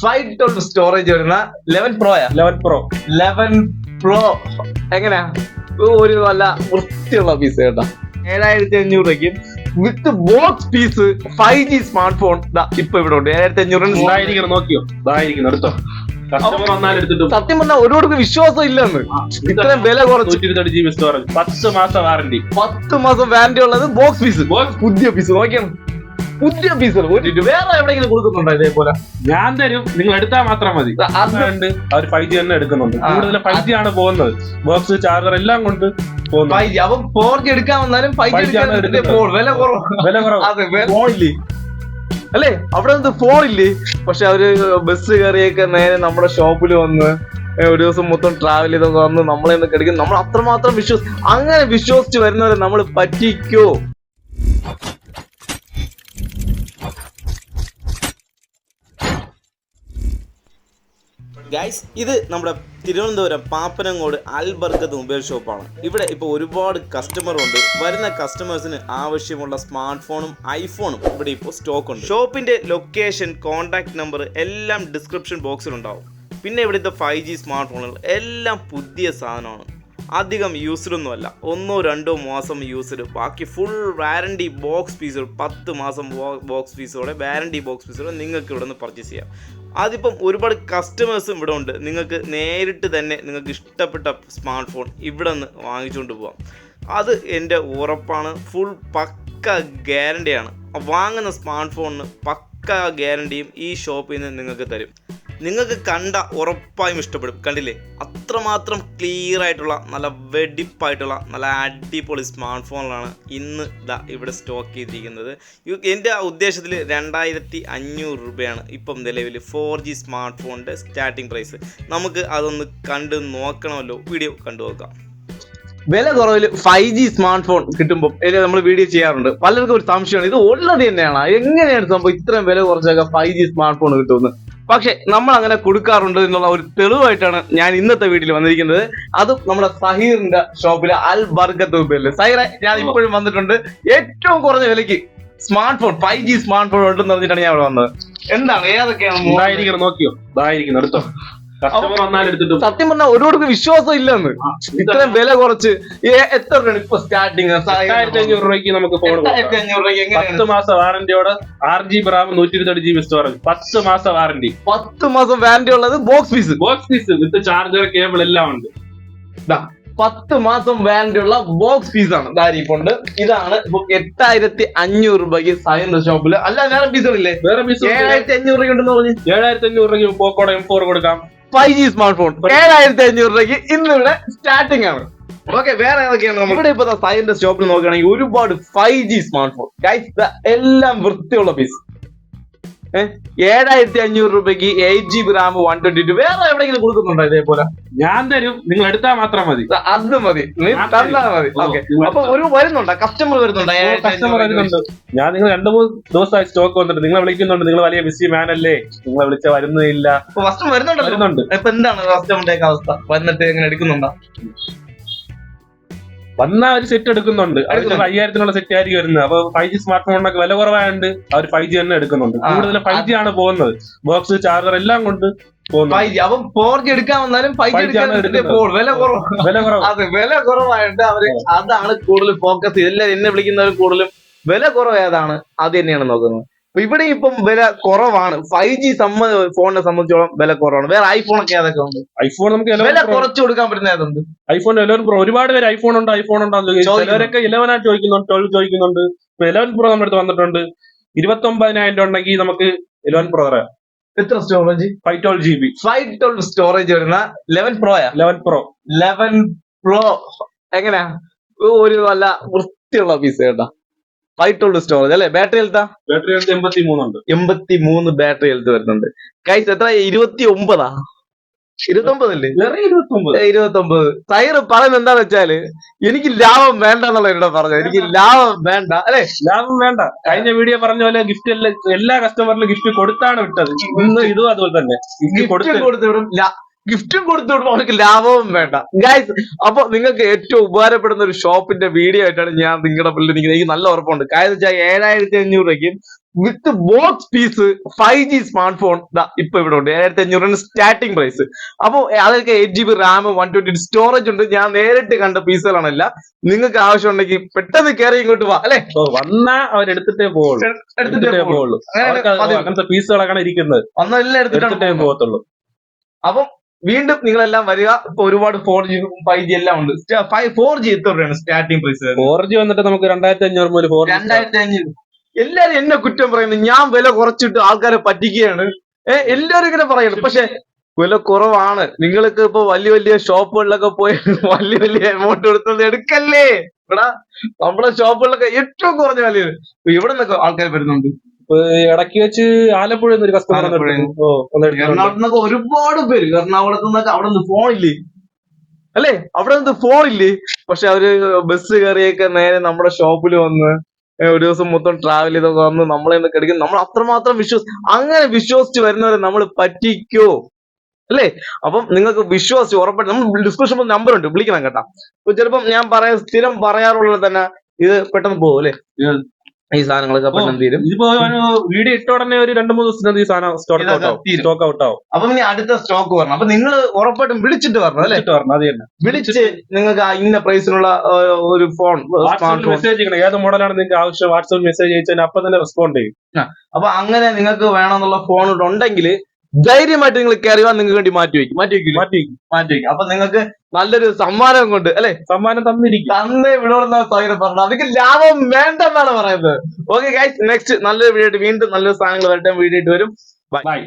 512 storage വരുന്ന 11 പ്രോയാ 11 pro എങ്ങനെയാ ഒരു നല്ല വൃത്തിയുള്ള പീസ് കേട്ടോ 7500 രൂപയ്ക്ക് with box piece 5G smart phone ഇപ്പൊ ഇവിടെ ഉണ്ട് 7500 നോക്കിയോ എടുത്തോ സത്യം പറഞ്ഞാൽ ഒരുപാട് വിശ്വാസം ഇല്ലെന്ന് ഇത്രയും വില കുറച്ച് 128GB സ്റ്റോറേജ് 10 മാസം വാറന്റി 10 മാസം വാറന്റി ഉള്ളത് ബോക്സ് പീസ് പുതിയ പീസ് നോക്കിയാണ് പുതിയ പീസ് വേറെ എവിടെയെങ്കിലും കൊടുക്കുന്നുണ്ടോ ഇതേപോലെ ഞാൻ തരും നിങ്ങൾ എടുത്താൽ മാത്രം മതി അതുകൊണ്ട് അവർ 5G തന്നെ എടുക്കുന്നുണ്ട് കൂടുതൽ 5G ആണ് പോകുന്നത് ബോക്സ് ചാർജർ എല്ലാം കൊണ്ട് പോകുന്നത് 5G അപ്പം 4G എടുക്കാൻ വന്നാലും 5G വില കുറവ് ഫോണില്ലേ അല്ലേ അവിടെ നിന്ന് ഫോണില്ലേ പക്ഷെ അവര് ബസ് കയറിയൊക്കെ നേരെ നമ്മുടെ ഷോപ്പിൽ വന്ന് ഒരു ദിവസം മൊത്തം ട്രാവൽ ചെയ്തൊക്കെ വന്ന് നമ്മളെ എടുക്കും നമ്മൾ അത്രമാത്രം അങ്ങനെ വിശ്വസിച്ച് വരുന്നവരെ നമ്മൾ പറ്റിക്കോ ഗൈസ് ഇത് നമ്മുടെ തിരുവനന്തപുരം പാപ്പനങ്ങോട് അൽബർക്കത്ത് മൊബൈൽ ഷോപ്പാണ്. ഇവിടെ ഇപ്പോൾ ഒരുപാട് കസ്റ്റമർ ഉണ്ട്. വരുന്ന കസ്റ്റമേഴ്സിന് ആവശ്യമുള്ള സ്മാർട്ട് ഫോണും ഐഫോണും ഇവിടെ ഇപ്പോൾ സ്റ്റോക്ക് ഉണ്ട്. ഷോപ്പിന്റെ ലൊക്കേഷൻ കോൺടാക്ട് നമ്പർ എല്ലാം ഡിസ്ക്രിപ്ഷൻ ബോക്സിലുണ്ടാവും. പിന്നെ ഇവിടുത്തെ 5G സ്മാർട്ട് ഫോണുകൾ എല്ലാം പുതിയ സാധനമാണ്. അധികം യൂസ്ഡൊന്നുമല്ല, 1-2 മാസം യൂസ്ഡ്, ബാക്കി ഫുൾ വാറണ്ടി ബോക്സ് പീസുകൾ 10 മാസം ബോക്സ് പീസോടെ വാറണ്ടി ബോക്സ് പീസോടെ നിങ്ങൾക്ക് ഇവിടെ നിന്ന് പർച്ചേസ് ചെയ്യാം. അതിപ്പം ഒരുപാട് കസ്റ്റമേഴ്സും ഇവിടെ ഉണ്ട്. നിങ്ങൾക്ക് നേരിട്ട് തന്നെ നിങ്ങൾക്ക് ഇഷ്ടപ്പെട്ട സ്മാർട്ട് ഫോൺ ഇവിടെ നിന്ന് വാങ്ങിച്ചുകൊണ്ട് പോകാം. അത് എൻ്റെ ഉറപ്പാണ്. ഫുൾ പക്ക ഗ്യാരണ്ടിയാണ്. വാങ്ങുന്ന സ്മാർട്ട് ഫോണിന് പക്ക ഗ്യാരണ്ടിയും ഈ ഷോപ്പിൽ നിന്ന് നിങ്ങൾക്ക് തരും. നിങ്ങൾക്ക് കണ്ട ഉറപ്പായും ഇഷ്ടപ്പെടും. കണ്ടില്ലേ, അത്രമാത്രം ക്ലിയർ ആയിട്ടുള്ള നല്ല വെടിപ്പായിട്ടുള്ള നല്ല അടിപൊളി സ്മാർട്ട് ഫോണുകളാണ് ഇന്ന് ഇവിടെ സ്റ്റോക്ക് ചെയ്തിരിക്കുന്നത്. എൻ്റെ ഉദ്ദേശത്തിൽ 2500 രൂപയാണ് ഇപ്പം നിലവിൽ 4G സ്മാർട്ട് ഫോണിൻ്റെ സ്റ്റാർട്ടിംഗ് പ്രൈസ്. നമുക്ക് അതൊന്ന് കണ്ട് നോക്കണമല്ലോ. വീഡിയോ കണ്ടു നോക്കാം. വില കുറവിൽ 5G സ്മാർട്ട് ഫോൺ കിട്ടുമ്പോൾ നമ്മൾ വീഡിയോ ചെയ്യാറുണ്ട്. പലർക്കും ഒരു സംശയമാണ്, ഇത് ഓൾറെഡി തന്നെയാണ്, എങ്ങനെയാണ് സംഭവം ഇത്രയും വില കുറച്ചൊക്കെ 5G സ്മാർട്ട് ഫോൺ കിട്ടുമെന്ന്. പക്ഷെ നമ്മൾ അങ്ങനെ കൊടുക്കാറുണ്ട് എന്നുള്ള ഒരു തെളിവായിട്ടാണ് ഞാൻ ഇന്നത്തെ വീഡിയോയിൽ വന്നിരിക്കുന്നത്. അതും നമ്മുടെ സഹീറിന്റെ ഷോപ്പിലെ അൽ ബർക്കത്ത് മൊബൈലിൽ. സഹീറെ, ഞാൻ ഇപ്പോഴും വന്നിട്ടുണ്ട്. ഏറ്റവും കുറഞ്ഞ വിലയ്ക്ക് smart phone 5G smart phone ഉണ്ടെന്ന് പറഞ്ഞിട്ടാണ് ഞാൻ ഇവിടെ വന്നത്. എന്താണ്, ഏതൊക്കെയാണ് നോക്കിയോ എടുത്തോ സത്യം പറഞ്ഞാൽ ഒരുപാട് വിശ്വാസം ഇല്ലെന്ന് ഇത്രയും വില കുറച്ച്. എത്ര രൂപയാണ് ഇപ്പൊ സ്റ്റാർട്ടിങ്? 1500 രൂപയ്ക്ക് നമുക്ക് ഫോൺ 10 മാസം വാറന്റിയോടെ 6GB RAM 128GB സ്റ്റോറേജ് 10 മാസം വാറന്റി 10 മാസം വാറന്റി ഉള്ളത് box piece with charger cable എല്ലാം ഉണ്ട്. 10 മാസം വാറന്റി ഉള്ള ബോക്സ് പീസ് ആണ് ധാരിപ്പുണ്ട്. ഇതാണ് ഇപ്പൊ 8500 രൂപയ്ക്ക് സൈൻ്റെ ഷോപ്പില്. അല്ല, വേറെ പീസുകളില്ലേ? വേറെ പീസ് 7500 രൂപയ്ക്കുണ്ടെന്ന് പറഞ്ഞു. 7500 രൂപയ്ക്ക് പോക്കോടെ M4 കൊടുക്കാം. 5G സ്മാർട്ട് ഫോൺ 7500 രൂപയ്ക്ക് ഇന്നിവിടെ സ്റ്റാർട്ടിംഗ് ആണ്. ഓക്കെ, വേറെ ഏതൊക്കെയാണ്? ഇവിടെ ഇപ്പൊ സൈൻ്റെ ഷോപ്പിൽ നോക്കുകയാണെങ്കിൽ ഒരുപാട് 5G സ്മാർട്ട് ഫോൺ എല്ലാം വൃത്തിയുള്ള പീസ്. 7500 രൂപയ്ക്ക് 8GB RAM 122. വേറെ എവിടെയെങ്കിലും കൊടുക്കുന്നുണ്ടോ ഇതേപോലെ? ഞാൻ തരും, നിങ്ങൾ എടുത്താൽ മാത്രം മതി. അത് മതി, നീ തന്നാൽ മതി. ഓക്കെ, അപ്പൊ ഒരു വരുന്നുണ്ടോ കസ്റ്റമർ വരുന്നുണ്ടോ? ഞാൻ നിങ്ങൾ 2-3 ദിവസമായി സ്റ്റോക്ക് വന്നിട്ട് നിങ്ങളെ വിളിക്കുന്നുണ്ട്. നിങ്ങൾ വലിയ ബിസി മാൻ അല്ലേ, നിങ്ങളെ വിളിച്ച വരുന്നില്ല. കസ്റ്റമർ വരുന്നുണ്ട്. ഇപ്പൊ എന്താണ് കസ്റ്റമറിന്റെ അവസ്ഥ? വന്നിട്ട് എങ്ങനെ എടുക്കുന്നുണ്ടോ? വന്ന ഒരു സെറ്റ് എടുക്കുന്നുണ്ട്. 5000-നുള്ള സെറ്റ് ആയിരിക്കും വരുന്നത്. അപ്പൊ 5G സ്മാർട്ട് ഫോണിനൊക്കെ വില കുറവായതുകൊണ്ട് അവർ 5G തന്നെ എടുക്കുന്നുണ്ട്. കൂടുതൽ 5G ആണ് പോകുന്നത്. ബോക്സ് ചാർജർ എല്ലാം കൊണ്ട് പോകുന്നത്. അപ്പം 4G എടുക്കാൻ വന്നാലും 5G വില കുറവായിട്ട് അവര് അതാണ് കൂടുതൽ ഫോക്കസ് ചെയ്ത്. എല്ലാവരും എന്നെ വിളിക്കുന്നവർ കൂടുതലും വില കുറവ് ഏതാണ് അത് തന്നെയാണ് നോക്കുന്നത്. അപ്പൊ ഇവിടെ ഇപ്പം വില കുറവാണ്. 5G ഫോണിനെ സംബന്ധിച്ചോളം വില കുറവാണ്. വേറെ ഐഫോൺ ഒക്കെ ഏതൊക്കെ ഉണ്ട്? ഐഫോൺ നമുക്ക് വില കുറച്ച് കൊടുക്കാൻ പറ്റുന്ന ഏതുണ്ട്? IPhone 11 Pro. ഒരുപാട് പേര് ഐഫോൺ ഉണ്ടോ ചിലവരൊക്കെ 11 ആയിട്ട് ചോദിക്കുന്നുണ്ട്, 12 ചോദിക്കുന്നുണ്ട്. 11 Pro നമ്മുടെ അടുത്ത് വന്നിട്ടുണ്ട്. 29,000 രൂപ ഉണ്ടെങ്കിൽ നമുക്ക് 11 Pro തരാം. എത്ര സ്റ്റോറേജ്? 512GB 512 സ്റ്റോറേജ് വരുന്ന 11 പ്രോയാ 11 പ്രോ എങ്ങനെയാ ഒരു നല്ല വൃത്തിയുള്ള പീസ് കേട്ടോ. 512 സ്റ്റോറേജ് അല്ലെ? ബാറ്ററി ഹെൽത്ത് 83 ഉണ്ട്. 83 ബാറ്ററി ഹെൽത്ത് വരുന്നുണ്ട്. കൈസ് എത്ര? 29 അല്ലേ? 29. സൈറ് പറയുന്നത് എന്താന്ന് വെച്ചാല് എനിക്ക് ലാഭം വേണ്ട എന്നുള്ള എന്നോട് പറഞ്ഞത്. എനിക്ക് ലാഭം വേണ്ട അല്ലെ? ലാഭം വേണ്ട. കഴിഞ്ഞ വീഡിയോ പറഞ്ഞ പോലെ ഗിഫ്റ്റ് എല്ലാ കസ്റ്റമറിനും ഗിഫ്റ്റ് കൊടുത്താണ് വിട്ടത്. ഇന്ന് ഇതും അതുപോലെ തന്നെ ഗിഫ്റ്റും കൊടുത്തു വിടുമ്പോൾ അവർക്ക് ലാഭവും വേണ്ട. ഗൈസ്, അപ്പൊ നിങ്ങൾക്ക് ഏറ്റവും ഉപകാരപ്പെടുന്ന ഒരു ഷോപ്പിന്റെ വീഡിയോ ആയിട്ടാണ് ഞാൻ നിങ്ങളുടെ പിള്ളേർ നിൽക്കുന്നത്. എനിക്ക് നല്ല ഉറപ്പുണ്ട്. കാര്യം വെച്ചാൽ 7500 രൂപയ്ക്ക് with box piece 5G smart phone ഇപ്പൊ ഇവിടെ ഉണ്ട് 7500 സ്റ്റാർട്ടിംഗ് പ്രൈസ്. അപ്പൊ അതൊക്കെ 8GB റാം 128 സ്റ്റോറേജ് ഉണ്ട്. ഞാൻ നേരിട്ട് കണ്ട പീസുകളാണല്ല. നിങ്ങൾക്ക് ആവശ്യം ഉണ്ടെങ്കിൽ പെട്ടെന്ന് കയറി ഇങ്ങോട്ട് വാ അല്ലെ, വന്നാ അവരെടുത്തിട്ടേ പോകുള്ളൂ. അങ്ങനത്തെ പീസുകളൊക്കെ ഇരിക്കുന്നത്, വന്നെല്ലാം എടുത്തിട്ടേ പോകത്തുള്ളൂ. അപ്പം വീണ്ടും നിങ്ങളെല്ലാം വരിക. ഇപ്പൊ ഒരുപാട് 4G 5G എല്ലാം ഉണ്ട്. 4G എത്ര രൂപയാണ് സ്റ്റാർട്ടിംഗ് പ്രൈസ്? 4G വന്നിട്ട് നമുക്ക് 2500 മുതൽ 2500. എല്ലാരും എന്നെ കുറ്റം പറയുന്നു, ഞാൻ വില കുറച്ചിട്ട് ആൾക്കാരെ പറ്റിക്കുകയാണ്. എല്ലാരും ഇങ്ങനെ പറയുന്നു. പക്ഷെ വില കുറവാണ്. നിങ്ങൾക്ക് ഇപ്പൊ വലിയ വലിയ ഷോപ്പുകളിലൊക്കെ പോയി വലിയ വലിയ എമൗണ്ട് കൊടുത്തത് എടുക്കല്ലേ. ഇവിടെ നമ്മുടെ ഷോപ്പുകളിലൊക്കെ ഏറ്റവും കുറഞ്ഞ വിലയാണ്. ഇവിടെ നിന്നൊക്കെ ആൾക്കാർ വരുന്നുണ്ട്. ഇടയ്ക്ക് വെച്ച് ആലപ്പുഴ ഒരു കസ്റ്റമർ എറണാകുളത്ത് നിന്നൊക്കെ ഒരുപാട് പേര്, എറണാകുളത്ത് നിന്നൊക്കെ അവിടെ നിന്ന് ഫോണില്ലേ അല്ലെ, അവിടെ നിന്ന് ഫോണില്ലേ. പക്ഷെ അവര് ബസ് കയറിയൊക്കെ നേരെ നമ്മുടെ ഷോപ്പിൽ വന്ന് ഒരു ദിവസം മൊത്തം ട്രാവൽ ചെയ്തൊക്കെ വന്ന് നമ്മളെ എടുക്കും. നമ്മൾ അത്രമാത്രം അങ്ങനെ വിശ്വസിച്ച് വരുന്നവരെ നമ്മൾ പറ്റിക്കോ അല്ലേ? അപ്പം നിങ്ങൾക്ക് വിശ്വാസിച്ച് ഉറപ്പായിട്ട് നമ്മൾ ഡിസ്ക്രിപ്ഷൻ നമ്പർ ഉണ്ട്, വിളിക്കണം കേട്ടാ. ഇപ്പൊ ചിലപ്പം ഞാൻ സ്ഥിരം പറയാറുള്ളത് തന്നെ ഇത് പെട്ടെന്ന് പോകും അല്ലെ, ഈ സാധനങ്ങളൊക്കെ പെട്ടെന്ന് തീരും. ഇതിപ്പോ വീഡിയോ ഇട്ട ഉടനെ ഒരു 2-3 ദിവസത്തിനകത്ത് ഈ സാധനം സ്റ്റോക്ക് ഔട്ട് ആവും. അപ്പൊ ഇനി അടുത്ത സ്റ്റോക്ക് വരണം. അപ്പൊ നിങ്ങൾ ഉറപ്പായിട്ടും വിളിച്ചിട്ട് വരണം അല്ലെ, വിളിച്ച് നിങ്ങൾക്ക് ഇന്ന പ്രൈസിനുള്ള ഒരു ഫോൺ മെസ്സേജ് ചെയ്യണം. ഏത് മോഡലാണ് നിങ്ങൾക്ക് ആവശ്യം വാട്സാപ്പ് മെസ്സേജ് അയച്ചാൽ അപ്പൊ തന്നെ റെസ്പോണ്ട് ചെയ്യും. അപ്പൊ അങ്ങനെ നിങ്ങൾക്ക് വേണമെന്നുള്ള ഫോൺ ഉണ്ടെങ്കിൽ ധൈര്യമായിട്ട് നിങ്ങൾ കയറി നിങ്ങൾക്ക് വേണ്ടി മാറ്റി വെക്കും. അപ്പൊ നിങ്ങൾക്ക് നല്ലൊരു സമ്മാനം കൊണ്ട് അല്ലെ, സമ്മാനം തന്നേ വിടോടുന്ന സൗകര്യം പറഞ്ഞു. അതിക്ക് ലാഭം വേണ്ടെന്നാണ് പറയുന്നത്. ഓക്കെ ഗൈസ്, നെക്സ്റ്റ് നല്ലൊരു വീഡിയോ വീണ്ടും നല്ലൊരു സാധനങ്ങൾ വരട്ടെ വീഡിയോ വരും. ബൈ.